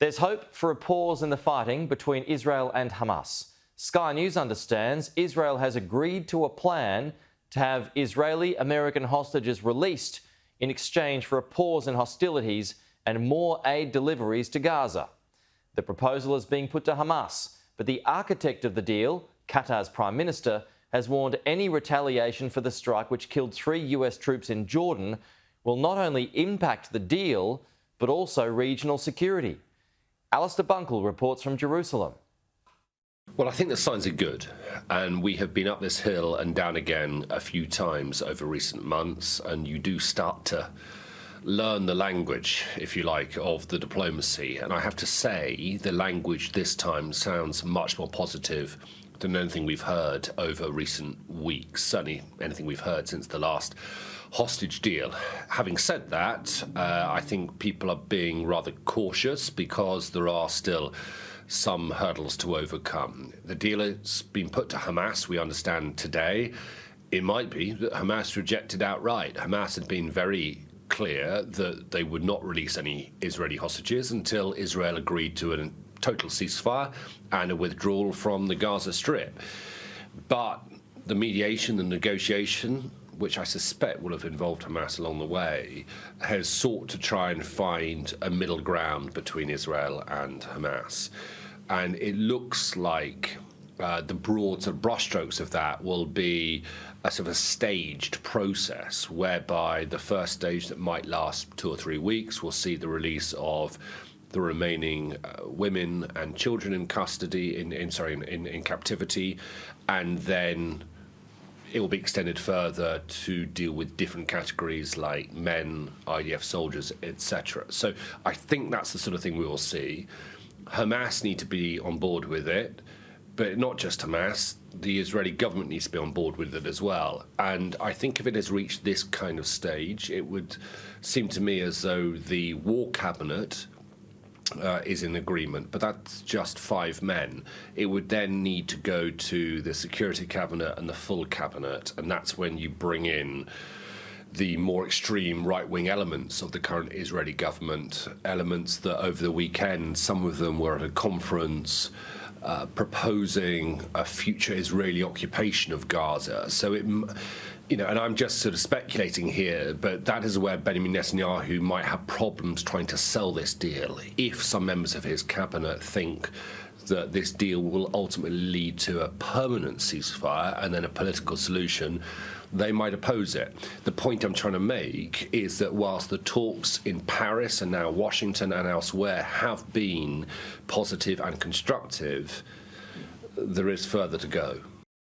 There's hope for a pause in the fighting between Israel and Hamas. Sky News understands Israel has agreed to a plan to have Israeli-American hostages released in exchange for a pause in hostilities and more aid deliveries to Gaza. The proposal is being put to Hamas, but the architect of the deal, Qatar's Prime Minister, has warned any retaliation for the strike which killed 3 US troops in Jordan will not only impact the deal, but also regional security. Alistair Bunkle reports from Jerusalem. Well, I think the signs are good, and we have been up this hill and down again a few times over recent months, and you do start to learn the language, if you like, of the diplomacy. And I have to say, the language this time sounds much more positive than anything we've heard over recent weeks, certainly anything we've heard since the last hostage deal. Having said that, I think people are being rather cautious because there are still some hurdles to overcome. The deal has been put to Hamas, we understand today. It might be that Hamas rejected outright. Hamas had been very clear that they would not release any Israeli hostages until Israel agreed to a total ceasefire and a withdrawal from the Gaza Strip. But the mediation, the negotiation, which I suspect will have involved Hamas along the way, has sought to try and find a middle ground between Israel and Hamas. And it looks like the broad sort of brushstrokes of that will be a sort of a staged process whereby the first stage that might last 2 or 3 weeks will see the release of the remaining women and children in custody, in captivity, and then it will be extended further to deal with different categories like men, IDF soldiers, etc. So I think that's the sort of thing we will see. Hamas need to be on board with it, but not just Hamas. The Israeli government needs to be on board with it as well. And I think if it has reached this kind of stage, it would seem to me as though the war cabinet is in agreement, but that's just 5 men. It would then need to go to the Security Cabinet and the full cabinet, and that's when you bring in the more extreme right-wing elements of the current Israeli government, elements that over the weekend, some of them were at a conference proposing a future Israeli occupation of Gaza. So it, and I'm just sort of speculating here, but that is where Benjamin Netanyahu might have problems trying to sell this deal. If some members of his cabinet think that this deal will ultimately lead to a permanent ceasefire and then a political solution, they might oppose it. The point I'm trying to make is that whilst the talks in Paris and now Washington and elsewhere have been positive and constructive, there is further to go.